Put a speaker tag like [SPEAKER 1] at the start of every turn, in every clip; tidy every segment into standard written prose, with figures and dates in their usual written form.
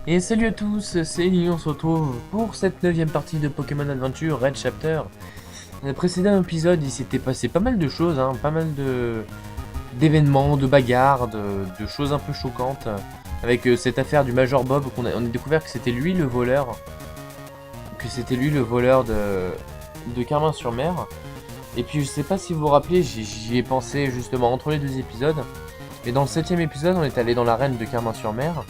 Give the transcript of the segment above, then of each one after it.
[SPEAKER 1] Et salut à tous, c'est Eli, on se retrouve pour cette 9ème partie de Pokémon Adventure Red Chapter. Dans le précédent épisode, il s'était passé pas mal de choses, pas mal d'événements, de bagarres, de choses un peu choquantes. Avec cette affaire du Major Bob, on a découvert que c'était lui le voleur. Que c'était lui le voleur de Carmin-sur-Mer. Et puis je sais pas si vous vous rappelez, j'y ai pensé justement entre les deux épisodes. Et dans le 7ème épisode, on est allé dans l'arène de Carmin-sur-Mer.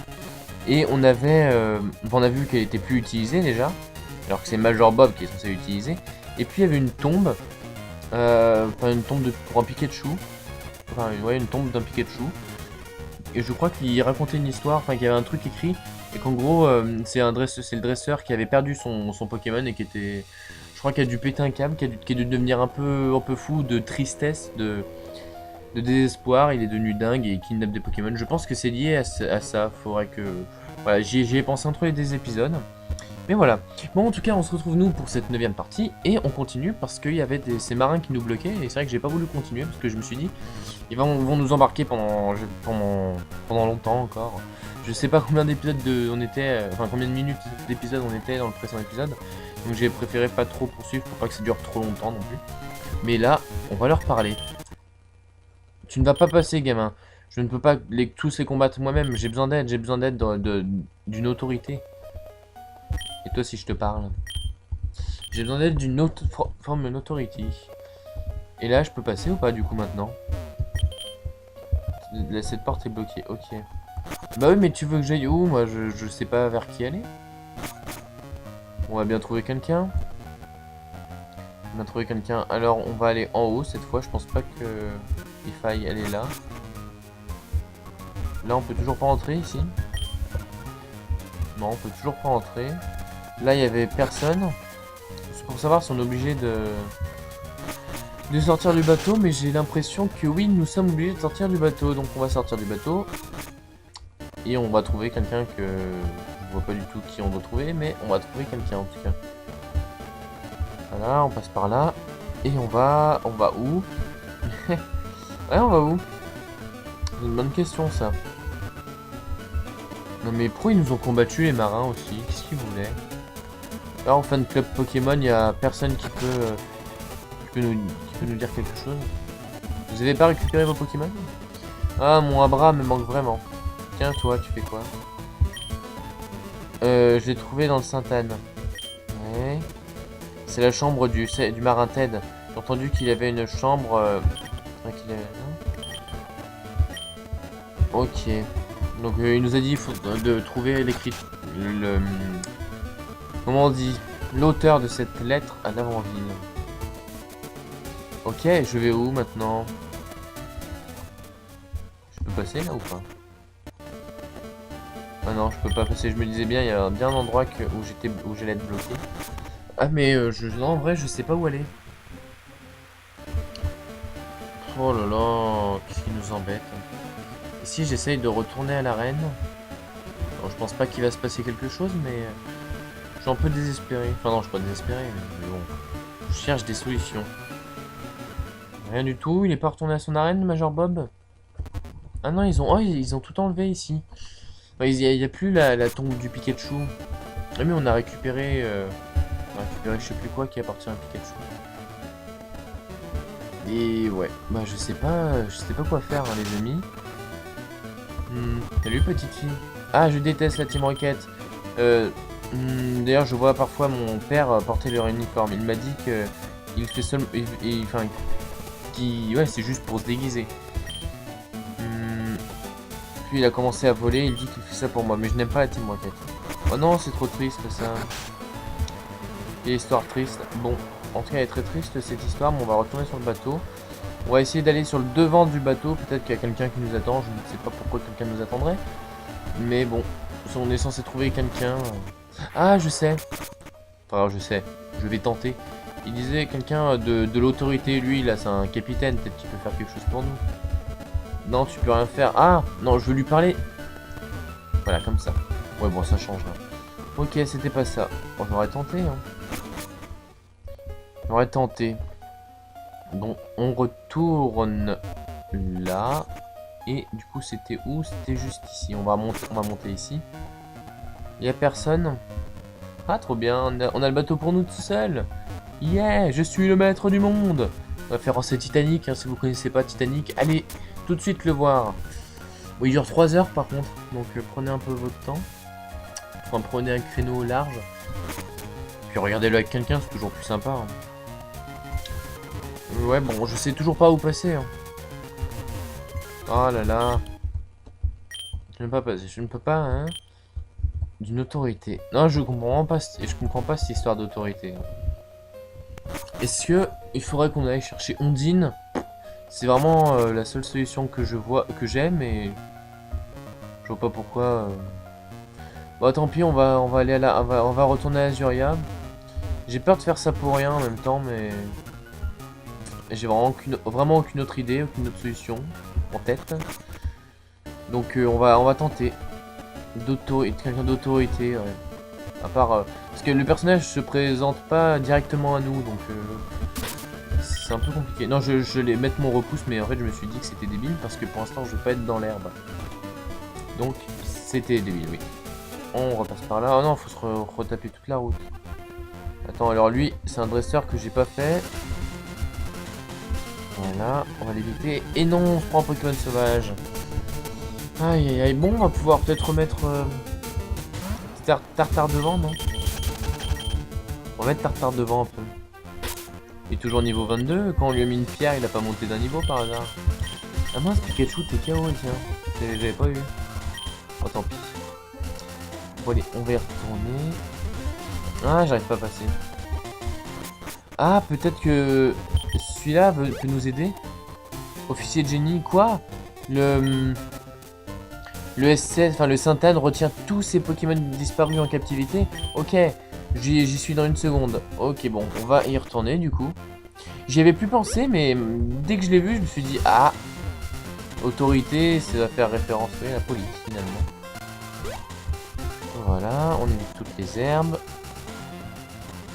[SPEAKER 1] Et on a vu qu'elle était plus utilisée déjà, alors que c'est Major Bob qui est censé l'utiliser. Et puis il y avait une tombe, une tombe pour un Pikachu, ouais, une tombe d'un Pikachu. Et je crois qu'il racontait une histoire, qu'il y avait un truc écrit, et qu'en gros c'est le dresseur qui avait perdu son Pokémon et qui était, je crois qu'il a dû péter un câble, qui a dû devenir un peu fou de tristesse, de désespoir, il est devenu dingue et il kidnappe des Pokémon. Je pense que c'est lié à ça. Faudrait que. Voilà, j'y ai pensé entre les deux épisodes. Mais voilà. Bon, en tout cas, on se retrouve nous pour cette 9ème partie et on continue parce qu'il y avait ces marins qui nous bloquaient. Et c'est vrai que j'ai pas voulu continuer parce que je me suis dit, ils vont nous embarquer pendant longtemps encore. Je sais pas combien d'épisodes on était, combien de minutes d'épisode on était dans le précédent épisode. Donc j'ai préféré pas trop poursuivre pour pas que ça dure trop longtemps non plus. Mais là, on va leur parler. Tu ne vas pas passer, gamin. Je ne peux pas tous les combattre moi-même. J'ai besoin d'aide. J'ai besoin d'aide d'une autorité. Et toi, si je te parle. J'ai besoin d'aide d'une forme d'autorité. Et là, je peux passer ou pas, du coup, maintenant? Cette porte est bloquée. Ok. Bah oui, mais tu veux que j'aille où? Moi, je sais pas vers qui aller. On va bien trouver quelqu'un. On va trouver quelqu'un. Alors, on va aller en haut cette fois. Je pense pas que il faille aller là. Là, on peut toujours pas entrer ici. Non, on peut toujours pas entrer. Là, il y avait personne. C'est pour savoir si on est obligé de sortir du bateau, mais j'ai l'impression que oui, nous sommes obligés de sortir du bateau. Donc, on va sortir du bateau. Et on va trouver quelqu'un que je vois pas du tout qui on doit trouver, mais on va trouver quelqu'un en tout cas. Voilà, on passe par là. Et on va où? Ouais, on va où? C'est une bonne question, ça. Non mais pourquoi ils nous ont combattu les marins aussi? Qu'est-ce qu'ils voulaient? Là en fan club Pokémon, il n'y a personne qui peut nous dire quelque chose. Vous avez pas récupéré vos Pokémon? Ah, mon Abra me manque vraiment. Tiens, toi, tu fais quoi? Je l'ai trouvé dans le Sainte-Anne. Ouais. C'est la chambre du marin Ted. J'ai entendu qu'il avait une chambre... Ok. Donc il nous a dit de trouver comment on dit, l'auteur de cette lettre à l'avant-ville. Ok, je vais où maintenant? Je peux passer là ou pas? Ah non, je peux pas passer. Je me disais bien, il y a bien un endroit où j'allais être bloqué. Ah mais non, en vrai, je sais pas où aller. Oh là là, qu'est-ce qui nous embête? Et si j'essaye de retourner à l'arène? Alors, je pense pas qu'il va se passer quelque chose, mais je suis un peu désespéré. Enfin non, je suis pas désespéré, mais bon. Je cherche des solutions. Rien du tout, il est pas retourné à son arène, le Major Bob? Ah non, ils ont tout enlevé ici. Il y a plus la tombe du Pikachu. Ah mais on a récupéré je sais plus quoi qui appartient à Pikachu. Et ouais, bah je sais pas quoi faire les amis. Salut petite fille. Ah, je déteste la Team Rocket. D'ailleurs, je vois parfois mon père porter leur uniforme. Il m'a dit que il fait seulement, ouais, c'est juste pour se déguiser. Puis il a commencé à voler. Il dit qu'il fait ça pour moi, mais je n'aime pas la Team Rocket. Oh non, c'est trop triste ça. Quelle histoire triste. Bon, en tout cas, elle est très triste cette histoire. Mais on va retourner sur le bateau. On va essayer d'aller sur le devant du bateau. Peut-être qu'il y a quelqu'un qui nous attend. Je ne sais pas pourquoi quelqu'un nous attendrait. Mais bon, on est censé trouver quelqu'un. Ah, je sais. Enfin, je sais. Je vais tenter. Il disait quelqu'un de l'autorité. Lui, là, c'est un capitaine. Peut-être qu'il peut faire quelque chose pour nous. Non, tu peux rien faire. Ah, non, je veux lui parler. Voilà, comme ça. Ouais, bon, ça change là. Ok, c'était pas ça. On aurait tenté, hein. On aurait tenté. Bon, on retourne là. Et du coup, c'était où? C'était juste ici. On va monter ici. Y a personne. Ah, trop bien, on a le bateau pour nous tout seul. Yeah, je suis le maître du monde. Référence à Titanic, hein, si vous connaissez pas Titanic, allez tout de suite le voir. Bon, il dure 3 heures par contre, donc prenez un peu votre temps. Enfin, prenez un créneau large. Puis regardez-le avec quelqu'un, c'est toujours plus sympa. Hein. Ouais, bon, je sais toujours pas où passer. Hein. Oh là là. Je ne peux pas passer, je ne peux pas, hein. D'une autorité. Non, je comprends pas cette histoire d'autorité. Est-ce que il faudrait qu'on aille chercher Ondine? C'est vraiment la seule solution que je vois, que j'aime, et je vois pas pourquoi. Bon, tant pis, on va aller à on va retourner à Azuria. J'ai peur de faire ça pour rien en même temps, mais j'ai vraiment aucune autre idée, aucune autre solution en tête. Donc on va tenter quelqu'un d'autorité. Ouais. À part parce que le personnage se présente pas directement à nous, donc c'est un peu compliqué. Non, je vais mettre mon repousse, mais en fait je me suis dit que c'était débile parce que pour l'instant je veux pas être dans l'herbe. Donc c'était débile, oui. On repasse par là. Oh non, faut se retaper toute la route. Attends, alors lui, c'est un dresseur que j'ai pas fait. Voilà, on va l'éviter. Et non, on se prend un Pokémon sauvage. Aïe aïe aïe, bon, on va pouvoir peut-être remettre Tartare devant, non? On va mettre Tartare devant un peu. Il est toujours niveau 22, quand on lui a mis une pierre, il a pas monté d'un niveau par hasard. Ah mince, Pikachu, t'es KO, tiens. J'avais pas eu. Oh, tant pis. Bon, allez, on va y retourner. Ah, j'arrive pas à passer. Ah, peut-être que celui-là peut nous aider. Officier de génie, quoi? Le S16, enfin le Saint-Anne retient tous ses Pokémon disparus en captivité. Ok, j'y suis dans une seconde. Ok, bon, on va y retourner du coup. J'y avais plus pensé, mais dès que je l'ai vu, je me suis dit, ah, autorité, ça va faire référence à la police finalement. Voilà, on évite toutes les herbes.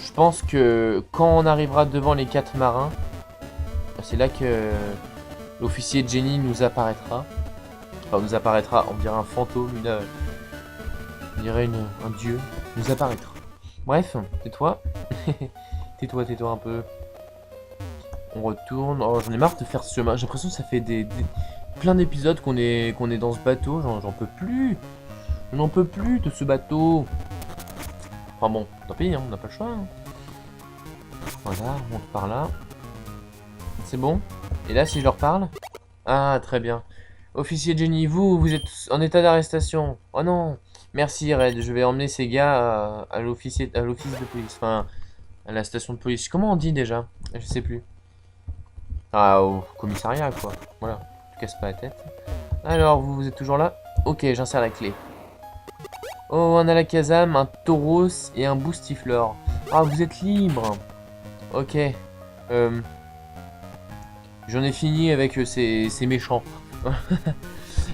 [SPEAKER 1] Je pense que quand on arrivera devant les 4 marins, c'est là que l'officier de génie nous apparaîtra. Enfin, nous apparaîtra, on dirait un fantôme, on dirait un dieu, nous apparaîtra. Bref, tais-toi. tais-toi un peu. On retourne. Oh, j'en ai marre de faire ce chemin. J'ai l'impression que ça fait plein d'épisodes qu'on est dans ce bateau. J'en peux plus. On n'en peut plus de ce bateau. Enfin bon, tant pis, hein, on n'a pas le choix. Hein. Voilà, on monte par là. C'est bon. Et là, si je leur parle. Ah, très bien. Officier Jenny, vous êtes en état d'arrestation. Oh non. Merci Red, je vais emmener ces gars à l'office de police. Enfin, à la station de police. Comment on dit déjà? Je sais plus. Ah, au commissariat quoi. Voilà, tu casses pas la tête. Alors, vous êtes toujours là? Ok, j'insère la clé. Oh, un Alakazam, un Tauros et un Boostifleur. Ah, vous êtes libre. Ok. J'en ai fini avec ces méchants.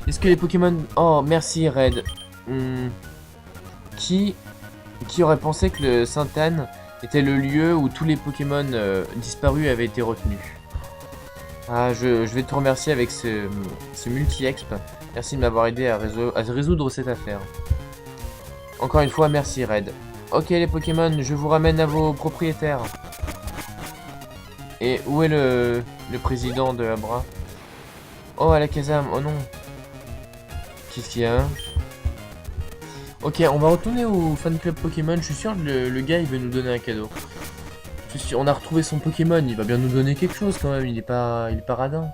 [SPEAKER 1] Est-ce que les Pokémon... Oh, merci Red. Qui aurait pensé que le Saint-Anne était le lieu où tous les Pokémon disparus avaient été retenus? Ah, je vais te remercier avec ce multi-exp. Merci de m'avoir aidé à résoudre cette affaire. Encore une fois, merci Red. Ok les Pokémon, je vous ramène à vos propriétaires. Et où est le président de Abra? Oh, Alakazam, oh non. Qu'est-ce qu'il y a? Ok, on va retourner au fan club Pokémon. Je suis sûr que le gars, il veut nous donner un cadeau. Je suis sûr, on a retrouvé son Pokémon, il va bien nous donner quelque chose quand même. Il est pas radin.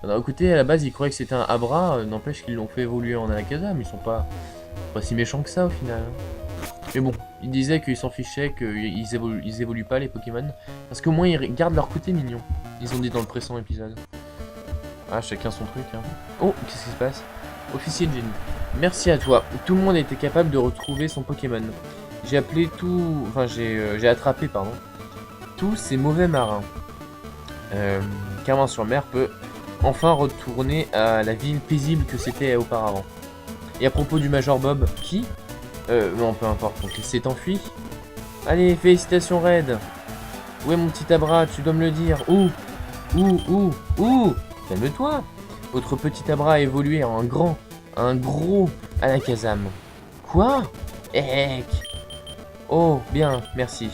[SPEAKER 1] D'un côté, à la base, il croyait que c'était un Abra. N'empêche qu'ils l'ont fait évoluer en Alakazam. Ils sont pas si méchants que ça au final. Mais bon, il disait qu'ils s'en fichaient, qu'ils évoluent pas les Pokémon. Parce qu'au moins, ils gardent leur côté mignon. Ils ont dit dans le précédent épisode. Ah, chacun son truc. Hein. Oh, qu'est-ce qui se passe? Officier de génie. Merci à toi. Tout le monde était capable de retrouver son Pokémon. J'ai appelé tout... Enfin, j'ai attrapé, pardon. Tous ces mauvais marins. Carmin-sur-Mer peut enfin retourner à la ville paisible que c'était auparavant. Et à propos du Major Bob, qui non, peu importe. Donc, il s'est enfui. Allez, félicitations, Red. Où est mon petit Abra? Tu dois me le dire. Où? Calme-toi. Votre petit Abra a évolué en un gros Alakazam. Quoi? Ec. Oh, bien, merci.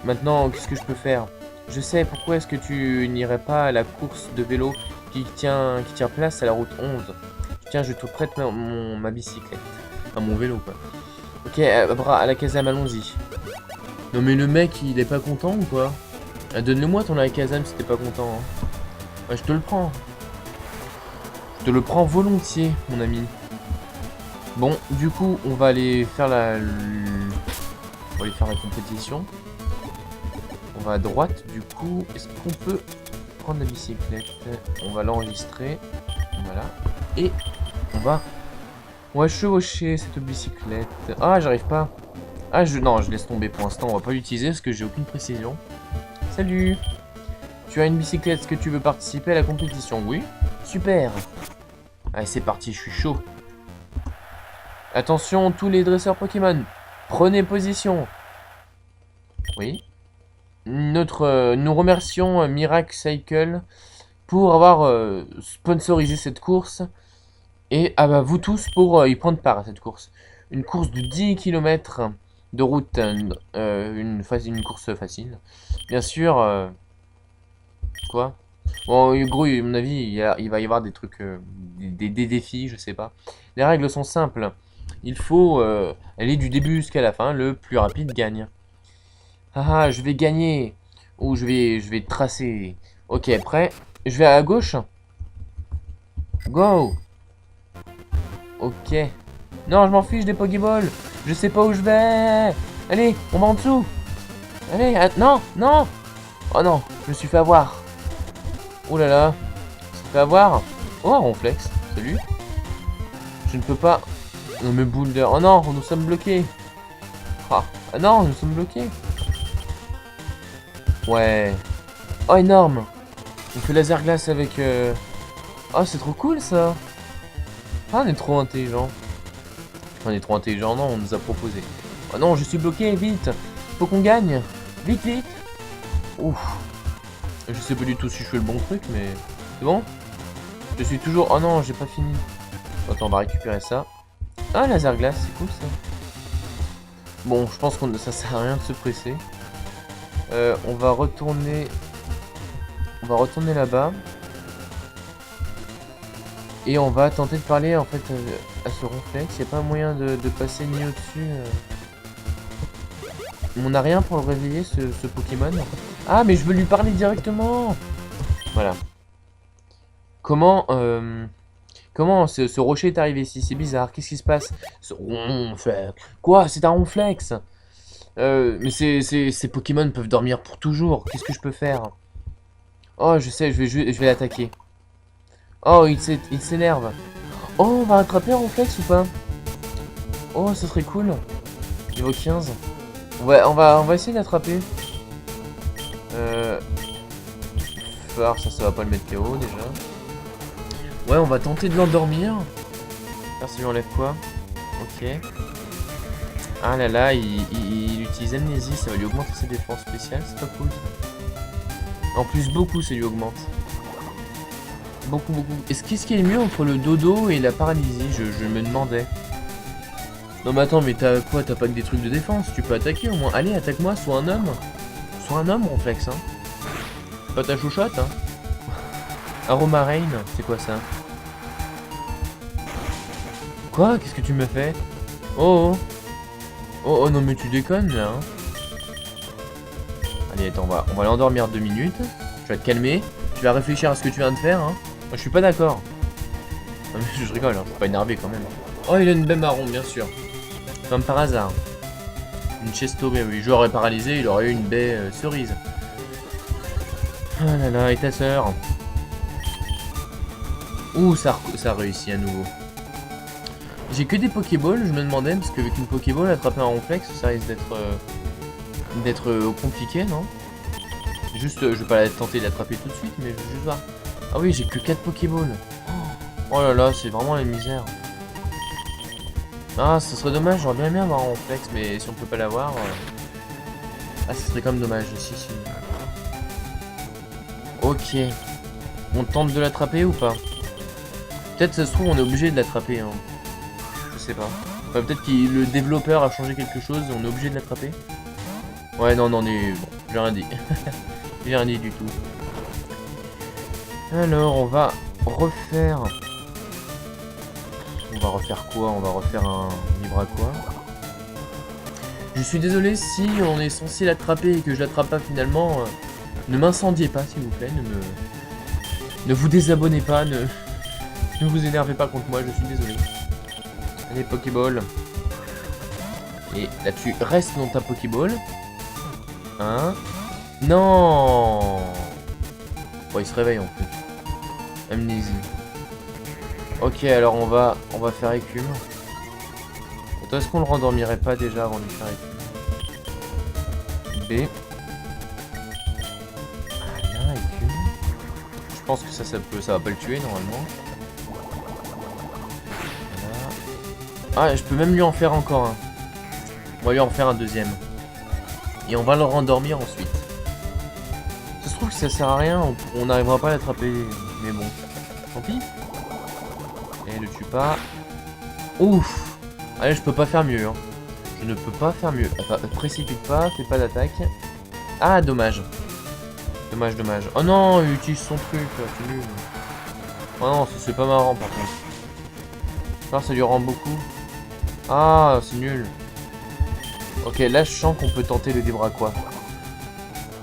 [SPEAKER 1] Maintenant, qu'est-ce que je peux faire? Je sais, pourquoi est-ce que tu n'irais pas à la course de vélo qui tient place à la route 11? Tiens, je te prête ma bicyclette. Enfin, mon vélo, quoi. Ok, à la caserne, allons-y. Non, mais le mec, il est pas content ou quoi? Donne-le-moi ton Alakazam si t'es pas content. Hein. Ouais, je te le prends. Je te le prends volontiers, mon ami. Bon, du coup, on va aller faire la compétition. On va à droite, du coup. Est-ce qu'on peut prendre la bicyclette? On va l'enregistrer. Voilà. Et on va chevaucher cette bicyclette. Ah, j'arrive pas. Ah, non, je laisse tomber pour l'instant. On va pas l'utiliser parce que j'ai aucune précision. Salut. Tu as une bicyclette, est-ce que tu veux participer à la compétition? Oui. Super. Allez, c'est parti, je suis chaud. Attention, tous les dresseurs Pokémon. Prenez position. Oui. Nous remercions Miracle Cycle pour avoir sponsorisé cette course. Et bah, vous tous pour y prendre part à cette course. Une course de 10 km de route, une course facile. Bien sûr, quoi? Bon, gros, à mon avis, il va y avoir des trucs, des défis, je sais pas. Les règles sont simples. Il faut aller du début jusqu'à la fin, le plus rapide gagne. Ah, je vais gagner. Ou je vais tracer. Ok, prêt? Je vais à gauche. Go! Ok. Non, je m'en fiche des Pokéballs. Je sais pas où je vais. Allez, on va en dessous. Allez, non, non. Oh non, je me suis fait avoir. Oh là là. Je me suis fait avoir. Oh, Ronflex. Salut. Je ne peux pas. Non, mais Boulder. Oh non, nous sommes bloqués. Ah non, nous sommes bloqués. Ouais. Oh, énorme. On fait laser glace avec... Oh, c'est trop cool, ça. Ah, on est trop intelligent. On est trop intelligent, non, on nous a proposé. Oh non, je suis bloqué, vite. Faut qu'on gagne. Vite, vite. Ouf. Je sais pas du tout si je fais le bon truc, mais... C'est bon? Je suis toujours... Oh non, j'ai pas fini. Attends, on va récupérer ça. Ah, laser glace, c'est cool, ça. Bon, je pense que ça sert à rien de se presser. On va retourner là-bas. Et on va tenter de parler en fait à ce Ronflex. Il n'y a pas moyen de passer ni au-dessus. On n'a rien pour le réveiller, ce Pokémon. Ah, mais je veux lui parler directement. Voilà. Comment ce rocher est arrivé ici? C'est bizarre. Qu'est-ce qui se passe? Ce Ronflex. Quoi? C'est un Ronflex. Mais ces Pokémon peuvent dormir pour toujours. Qu'est-ce que je peux faire? Oh, je sais, je vais l'attaquer. Oh, il s'énerve. Oh, on va attraper un Ronflex ou pas? Oh, ça serait cool. Niveau 15. Ouais, on va essayer d'attraper. Phare, ça va pas le mettre KO déjà. Ouais, on va tenter de l'endormir. Merci, lui enlève quoi? Ok. Ah là là, il utilise Amnésie, ça va lui augmenter ses défenses spéciales, c'est pas cool. En plus, beaucoup, ça lui augmente. Beaucoup, beaucoup. Qu'est-ce qui est le mieux entre le dodo et la paralysie? Je me demandais. Non mais attends, mais t'as quoi? T'as pas que des trucs de défense, tu peux attaquer au moins. Allez, attaque-moi, sois un homme. Sois un homme, Ronflex, hein. Pas ta chouchotte, hein. Aromarain, c'est quoi ça? Quoi? Qu'est-ce que tu me fais? Oh oh. Oh oh, non mais tu déconnes là, hein. Allez, attends, on va l'endormir 2 minutes. Tu vas te calmer. Tu vas réfléchir à ce que tu viens de faire, hein. Moi, je suis pas d'accord. Non mais je rigole, hein. Je suis pas énervé quand même. Oh, il a une baie marron, bien sûr. Comme par hasard. Une Chesto-Berry. Je l'aurais paralysé, il aurait eu une baie cerise. Ah là là, et ta sœur? Ouh, ça a réussi à nouveau. J'ai que des Pokéballs, je me demandais, parce qu'avec une Pokéball, attraper un Ronflex, ça risque d'être compliqué, non? Juste, je vais pas tenter d'attraper tout de suite, mais je vais juste voir. Ah oui, j'ai que 4 Pokéballs. Oh là là, c'est vraiment la misère. Ah, ce serait dommage, j'aurais bien aimé avoir un Ronflex, mais si on peut pas l'avoir... Ah, ce serait quand même dommage, si. Ok. On tente de l'attraper ou pas? Peut-être, ça se trouve, on est obligé de l'attraper, hein. Je sais pas. Enfin, peut-être que le développeur a changé quelque chose et on est obligé de l'attraper. Ouais, non, non, mais bon, j'ai rien dit. J'ai rien dit du tout. Alors, on va refaire... On va refaire quoi? On va refaire un livre à quoi? Je suis désolé si on est censé l'attraper et que je l'attrape pas finalement. Ne m'incendiez pas, s'il vous plaît. Ne vous désabonnez pas. Ne vous énervez pas contre moi, je suis désolé. Allez, Pokéball. Et là, tu restes dans ta Pokéball. Hein? Non! Bon, il se réveille en plus. Amnésie. Ok, alors on va faire écume. Attends, est-ce qu'on le rendormirait pas déjà avant de lui faire écume? B. Ah là, écume. Je pense que ça va pas le tuer normalement. Voilà. Ah, je peux même lui en faire encore un. On va lui en faire un deuxième. Et on va le rendormir ensuite. Ça se trouve que ça sert à rien, on n'arrivera pas à l'attraper. Mais bon, tant pis. Et le tue pas. Ouf! Allez, je peux pas faire mieux. Hein. Je ne peux pas faire mieux. Enfin, précipite pas, fais pas d'attaque. Ah, dommage. Dommage, dommage. Oh non, il utilise son truc, c'est nul. Oh non, c'est pas marrant par contre. Alors, ça lui rend beaucoup. Ah, c'est nul. Ok, là je sens qu'on peut tenter le vibraquois.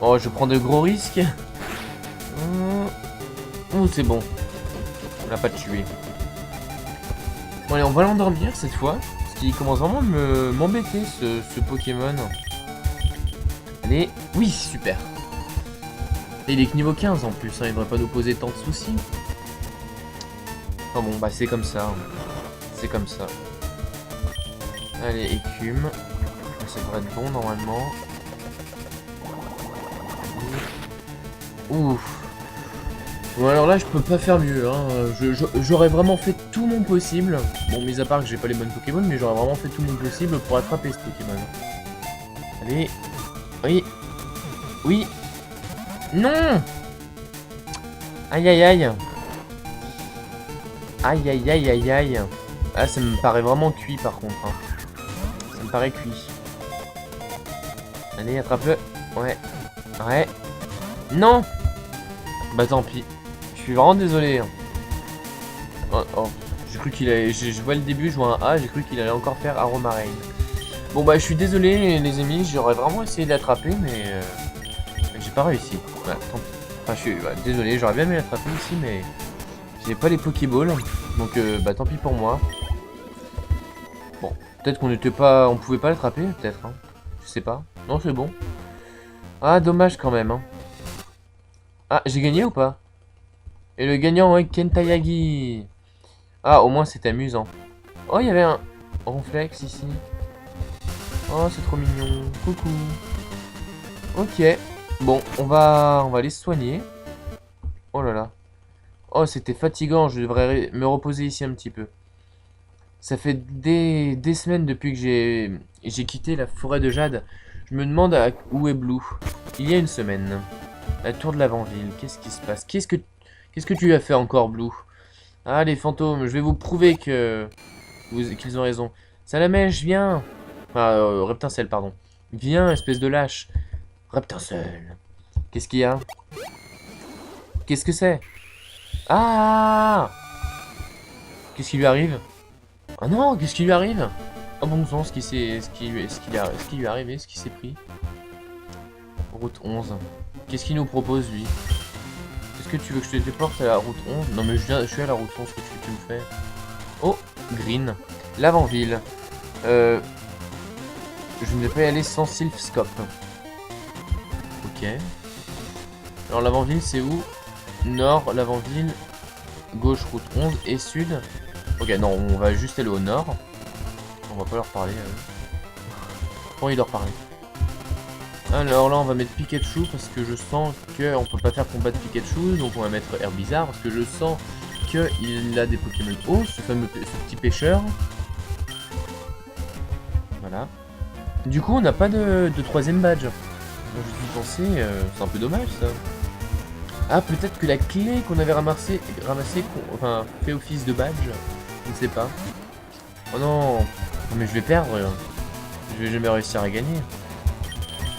[SPEAKER 1] Oh, je prends de gros risques. Oh, c'est bon. On l'a pas tué. Bon, allez, on va l'endormir cette fois. Parce qu'il commence vraiment à m'embêter ce Pokémon. Allez, oui, super. Et il est que niveau 15 en plus, hein, il devrait pas nous poser tant de soucis. Enfin bon, bah c'est comme ça. C'est comme ça. Allez, écume. Ça devrait être bon normalement. Ouf. Bon alors là je peux pas faire mieux hein. J'aurais vraiment fait tout mon possible. Bon mis à part que j'ai pas les bonnes Pokémon, mais j'aurais vraiment fait tout mon possible pour attraper ce Pokémon. Allez. Oui. Oui. Non. Aïe aïe aïe. Aïe aïe aïe aïe aïe. Ah ça me paraît vraiment cuit par contre hein. Ça me paraît cuit. Allez attrape-le. Ouais. Ouais. Non. Bah tant pis. Je suis vraiment désolé. Oh, oh. J'ai cru qu'il allait... Je vois le début, je vois un A, j'ai cru qu'il allait encore faire Aromarine. Bon bah je suis désolé les amis, j'aurais vraiment essayé de l'attraper mais... j'ai pas réussi. Voilà, tant pis. Enfin je suis désolé, j'aurais bien aimé l'attraper ici mais... J'ai pas les Pokéballs, donc bah tant pis pour moi. Bon, peut-être qu'on n'était pas... On pouvait pas l'attraper, peut-être. Hein. Je sais pas. Non c'est bon. Ah dommage quand même. Hein. Ah, j'ai gagné ou pas? Et le gagnant est Kentayagi. Ah, au moins c'est amusant. Oh, il y avait un Ronflex ici. Oh, c'est trop mignon. Coucou. Ok. Bon, on va aller se soigner. Oh là là. Oh, c'était fatigant. Je devrais me reposer ici un petit peu. Ça fait des semaines depuis que j'ai quitté la forêt de Jade. Je me demande où est Blue. Il y a une semaine. La tour de l'Avant-Ville. Qu'est-ce qui se passe? Qu'est-ce que tu as fait encore, Blue? Ah, les fantômes, je vais vous prouver qu'ils ont raison. Salamèche, viens. Enfin, Reptincelle, pardon. Viens, espèce de lâche. Reptincelle. Qu'est-ce qu'il y a? Qu'est-ce que c'est? Ah! Qu'est-ce qui lui arrive? Ah non, qu'est-ce qui lui arrive? Ah bon sang, ce qui lui est arrivé, ce qui s'est pris. Route 11. Qu'est-ce qu'il nous propose, lui? Est-ce que tu veux que je te déporte à la route 11? Non mais je suis à la route 11, qu'est-ce que tu me fais? Oh, Green. L'Avant-Ville. Je ne vais pas y aller sans Silphscope. Ok. Alors l'Avant-Ville c'est où? Nord, l'Avant-Ville. Gauche, route 11 et sud. Ok, non, on va juste aller au nord. On va pas leur parler. Bon, il leur parler. Alors là on va mettre Pikachu parce que je sens qu'on peut pas faire combat de Pikachu, donc on va mettre Herbizarre parce que je sens qu'il a des Pokémon haut, ce petit pêcheur. Voilà. Du coup on n'a pas de troisième badge. Donc je suis pensé, c'est un peu dommage ça. Ah peut-être que la clé qu'on avait ramassée enfin fait office de badge, je ne sais pas. Oh non, Mais je vais perdre. Je vais jamais réussir à gagner.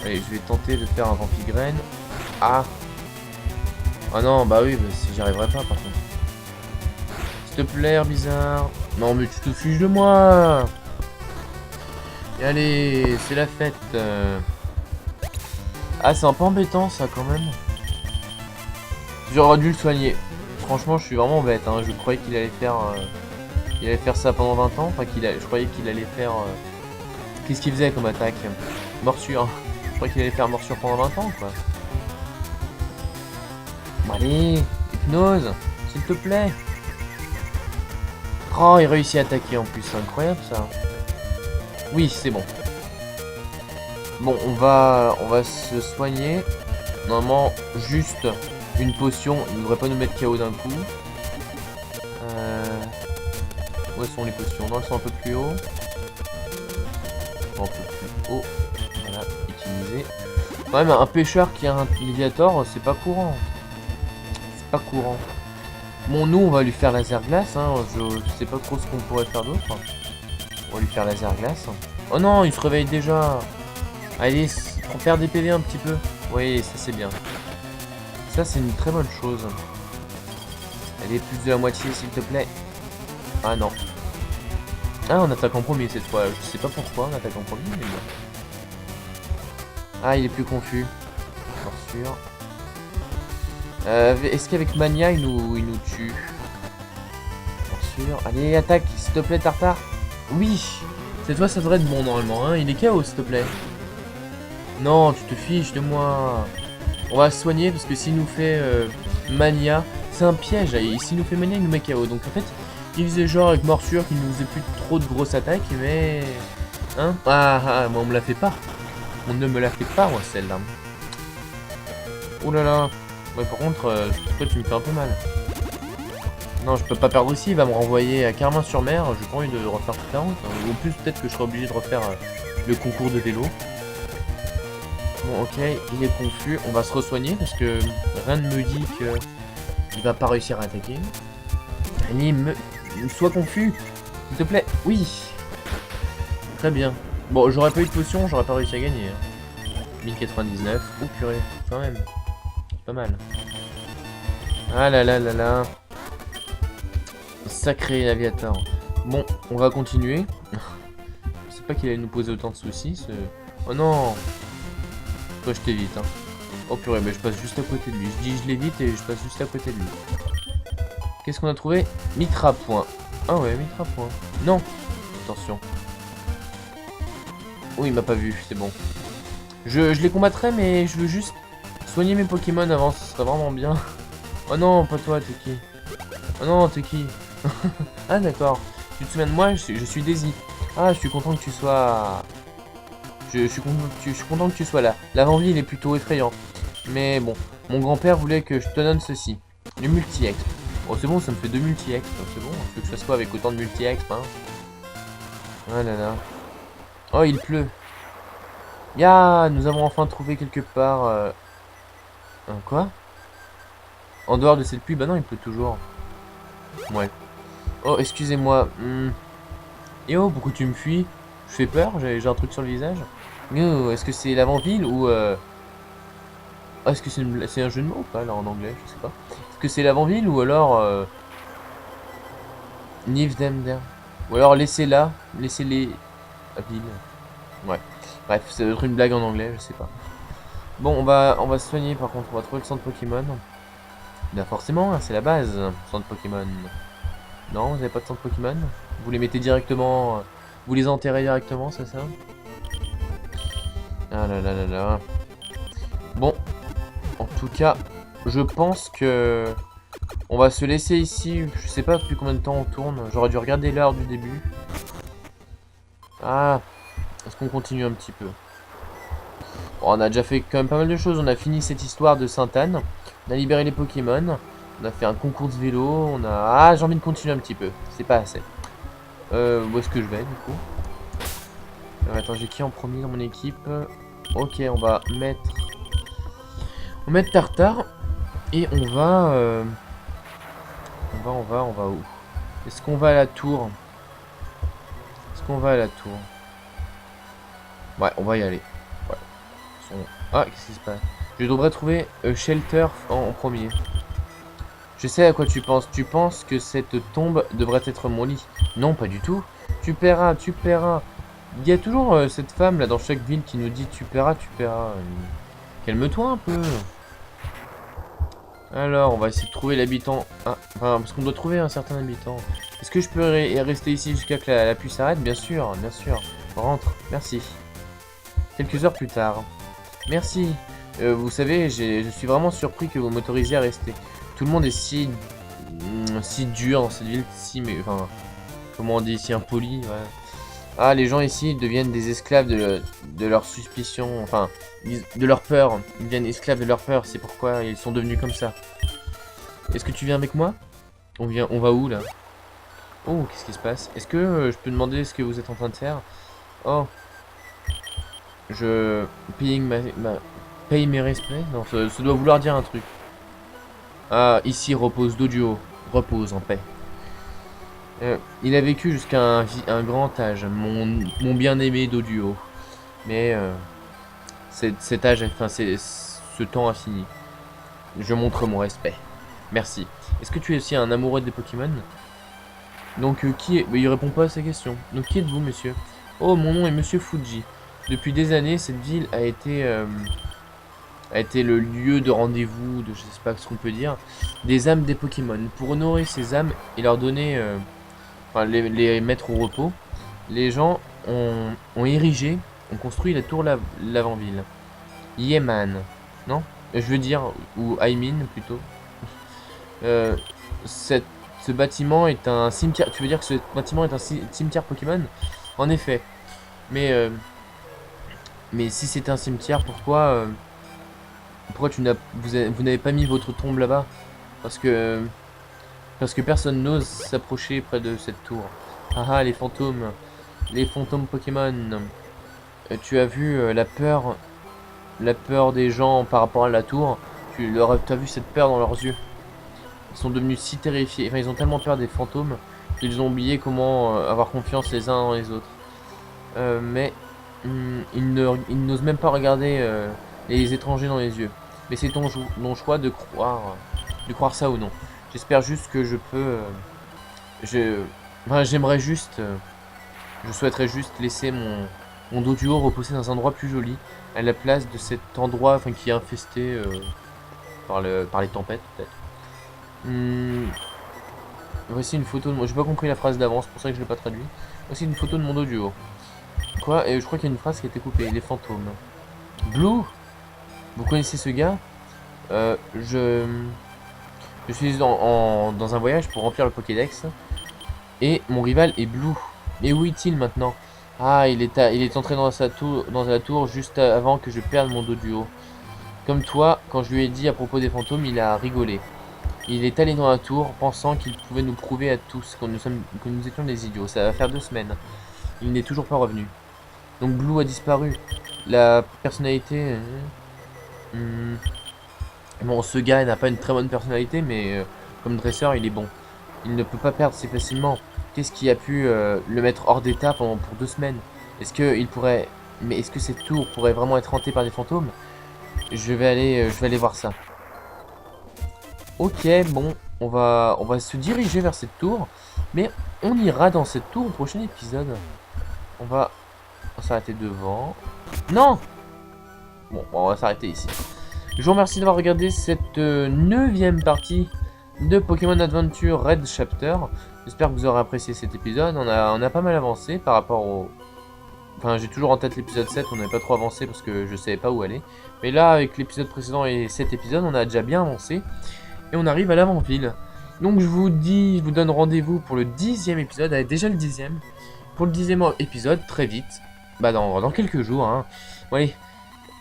[SPEAKER 1] Allez, je vais tenter de faire un Vampigraine. Ah. Ah non, bah oui, bah, si j'y arriverai pas par contre. S'il te plaît, bizarre. Non, mais tu te fiches de moi. Et allez, c'est la fête. Ah, c'est un peu embêtant ça quand même. J'aurais dû le soigner. Franchement, je suis vraiment bête. Hein. Je croyais qu'il allait faire ça pendant 20 ans. Enfin, je croyais qu'il allait faire. Qu'est-ce qu'il faisait comme attaque? Morsure. Je croyais qu'il allait faire morsure pendant 20 ans, quoi. Bon, allez, hypnose, s'il te plaît. Oh, il réussit à attaquer en plus, c'est incroyable ça. Oui, c'est bon. Bon, on va se soigner. Normalement, juste une potion. Il ne devrait pas nous mettre KO d'un coup. Où sont les potions? Non, elles sont un peu plus haut. Un peu plus haut. Voilà, utiliser. Quand même, un pêcheur qui a un Léviator, c'est pas courant. C'est pas courant. Bon, nous, on va lui faire laser glace. Hein. Je sais pas trop ce qu'on pourrait faire d'autre. On va lui faire laser glace. Oh non, il se réveille déjà. Allez, on perd des PV un petit peu. Oui, ça c'est bien. Ça, c'est une très bonne chose. Allez, plus de la moitié, s'il te plaît. Ah non. Ah, on attaque en premier cette fois. Je sais pas pourquoi on attaque en premier, mais bon. Ah, il est plus confus. Morsure. Est-ce qu'avec Mania, il nous tue? Morsure. Allez, attaque, s'il te plaît, Tartare. Oui. Cette fois, ça devrait être bon, normalement. Hein. Il est KO, s'il te plaît. Non, tu te fiches de moi. On va se soigner, parce que s'il nous fait Mania... C'est un piège. S'il nous fait Mania, il nous met KO. Donc, en fait... Il faisait genre avec morsure qu'il nous faisait plus trop de grosses attaques, mais... Hein? Ah, moi on me la fait pas. On ne me la fait pas, moi, celle-là. Oh là là. Ouais, par contre, toi tu me fais un peu mal. Non, je peux pas perdre ici, il va me renvoyer à Carmin-sur-Mer. J'ai pas envie de refaire toute la route. Hein. Ou en plus, peut-être que je serai obligé de refaire le concours de vélo. Bon, ok, il est confus. On va se re-soigner parce que rien ne me dit qu'il va pas réussir à attaquer. Allez, sois confus, s'il te plaît. Oui. Très bien. Bon, j'aurais pas eu de potion, j'aurais pas réussi à gagner. Hein. 1099. Oh purée, quand même. Pas mal. Ah là là là là. Sacré aviateur. Bon, on va continuer. Je sais pas qu'il allait nous poser autant de soucis. Oh non. Toi, je t'évite. Hein. Oh purée, mais je passe juste à côté de lui. Je dis je l'évite et je passe juste à côté de lui. Qu'est-ce qu'on a trouvé? Mitra point. Ah ouais, Mitra point. Non. Attention. Oh, il m'a pas vu, c'est bon. Je les combattrai, mais je veux juste soigner mes Pokémon avant, ce serait vraiment bien. Oh non, pas toi, t'es qui? Oh non, t'es qui? Ah d'accord. Tu te souviens de moi? Je suis Daisy. Ah, je suis content que tu sois... Je suis content que tu sois là. L'avant-vie, il est plutôt effrayant. Mais bon, mon grand-père voulait que je te donne ceci. Le multi-exp. Oh c'est bon, ça me fait 2 multi-exp. C'est bon, je veux que je fasse quoi avec autant de multi-exp, hein? Oh là là. Oh, il pleut. Ya, nous avons enfin trouvé quelque part... quoi? En dehors de cette pluie? Bah non, il pleut toujours. Ouais. Oh, excusez-moi. Et oh, pourquoi tu me fuis? Je fais peur? J'ai un truc sur le visage? Oh, est-ce que c'est l'avant-ville ou... Ah, est-ce que c'est un jeu de mots ou pas, là, en anglais? Je sais pas. Est-ce que c'est l'avant-ville ou alors... Leave them there. Ou alors laissez-la. Laissez-les... La ville. Ouais. Bref, ça doit être une blague en anglais, je sais pas. Bon, on va se soigner par contre. On va trouver le centre Pokémon. Bien forcément, hein, c'est la base, centre Pokémon. Non, vous avez pas de centre Pokémon? Vous les mettez directement... vous les enterrez directement, c'est ça? Ah là là là là. Bon, en tout cas, je pense que... On va se laisser ici. Je sais pas depuis combien de temps on tourne. J'aurais dû regarder l'heure du début. Ah, est-ce qu'on continue un petit peu? Bon, on a déjà fait quand même pas mal de choses. On a fini cette histoire de Sainte-Anne. On a libéré les Pokémon. On a fait un concours de vélo. On a... Ah, j'ai envie de continuer un petit peu. C'est pas assez. Où est-ce que je vais du coup? Attends, j'ai qui en premier dans mon équipe? Ok, on va mettre... On va mettre Tartare. Et on va... On va où? Est-ce qu'on va à la tour? Est-ce qu'on va à la tour? Ouais, on va y aller. Ouais. Ah, qu'est-ce qui se passe? Je devrais trouver Shelter en premier. Je sais à quoi tu penses. Tu penses que cette tombe devrait être mon lit? Non, pas du tout. Tu paieras, tu paieras. Il y a toujours cette femme là dans chaque ville qui nous dit tu paieras, tu paieras. Calme-toi un peu. Alors, on va essayer de trouver l'habitant. Ah, enfin, parce qu'on doit trouver un certain habitant. Est-ce que je peux rester ici jusqu'à que la pluie s'arrête? Bien sûr, bien sûr. Rentre, merci. Quelques heures plus tard. Merci. Vous savez, je suis vraiment surpris que vous m'autorisiez à rester. Tout le monde est si dur dans cette ville, mais enfin, comment on dit, si impoli. Ouais. Ah, les gens ici deviennent des esclaves de leur suspicion, enfin, de leur peur. Ils deviennent esclaves de leur peur, c'est pourquoi ils sont devenus comme ça. Est-ce que tu viens avec moi? On va où là? Oh, qu'est-ce qui se passe? Est-ce que je peux demander ce que vous êtes en train de faire? Oh, je paye mes respects? Non, ça doit vouloir dire un truc. Ah, ici repose Doduo. Repose en paix. Il a vécu jusqu'à un grand âge, mon bien-aimé Doduo. Mais cet âge, enfin, ce temps a fini. Je montre mon respect. Merci. Est-ce que tu es aussi un amoureux des Pokémon? Donc, qui est... Mais il répond pas à sa question. Donc, qui êtes-vous, monsieur? Oh, mon nom est Monsieur Fuji. Depuis des années, cette ville a été le lieu de rendez-vous, de je sais pas ce qu'on peut dire, des âmes des Pokémon. Pour honorer ces âmes et leur donner... enfin, les mettre au repos, les gens ont érigé, ont construit la tour l'avant-ville. Yeman, non? Je veux dire, ou Aimin plutôt. Ce bâtiment est un cimetière. Tu veux dire que ce bâtiment est un cimetière Pokémon? En effet. Mais si c'est un cimetière, pourquoi vous n'avez pas mis votre tombe là-bas? Parce que personne n'ose s'approcher près de cette tour. Ah ah, les fantômes Pokémon. Tu as vu la peur des gens par rapport à la tour. Tu as vu cette peur dans leurs yeux. Ils sont devenus si terrifiés. Enfin, ils ont tellement peur des fantômes qu'ils ont oublié comment avoir confiance les uns dans les autres. Mais ils n'osent même pas regarder les étrangers dans les yeux. Mais c'est ton choix de croire ça ou non. J'espère juste que je peux... j'aimerais juste... je souhaiterais juste laisser mon Doduo reposer dans un endroit plus joli, à la place de cet endroit qui est infesté par les tempêtes, peut-être. Voici une photo de moi. J'ai pas compris la phrase d'avance, c'est pour ça que je l'ai pas traduit. Voici une photo de mon Doduo. Quoi? Et je crois qu'il y a une phrase qui a été coupée. Les fantômes. Blue? Vous connaissez ce gars? Je suis dans un voyage pour remplir le Pokédex. Et mon rival est Blue. Et où est-il maintenant? Ah, il est entré dans la tour juste avant que je perde mon Doduo. Comme toi, quand je lui ai dit à propos des fantômes, il a rigolé. Il est allé dans la tour, pensant qu'il pouvait nous prouver à tous que nous étions des idiots. Ça va faire 2 semaines. Il n'est toujours pas revenu. Donc Blue a disparu. La personnalité... Bon, ce gars n'a pas une très bonne personnalité, mais comme dresseur, il est bon. Il ne peut pas perdre si facilement. Qu'est-ce qui a pu le mettre hors d'état pour 2 semaines? Est-ce que cette tour pourrait vraiment être hantée par des fantômes? Je vais aller voir ça. Ok, bon, on va se diriger vers cette tour, mais on ira dans cette tour au prochain épisode. On va s'arrêter devant. Non! Bon, on va s'arrêter ici. Je vous remercie d'avoir regardé cette 9e partie de Pokémon Adventure Red Chapter. J'espère que vous aurez apprécié cet épisode. On a pas mal avancé par rapport au... Enfin, j'ai toujours en tête l'épisode 7, on n'avait pas trop avancé parce que je savais pas où aller. Mais là, avec l'épisode précédent et cet épisode, on a déjà bien avancé. Et on arrive à l'avant-ville. Donc je vous donne rendez-vous pour le 10e épisode. Allez, déjà le 10e. Pour le 10e épisode, très vite. Bah dans quelques jours. Hein. Bon, allez,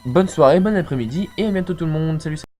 [SPEAKER 1] bonne soirée, bon après-midi. Et à bientôt tout le monde. Salut, salut.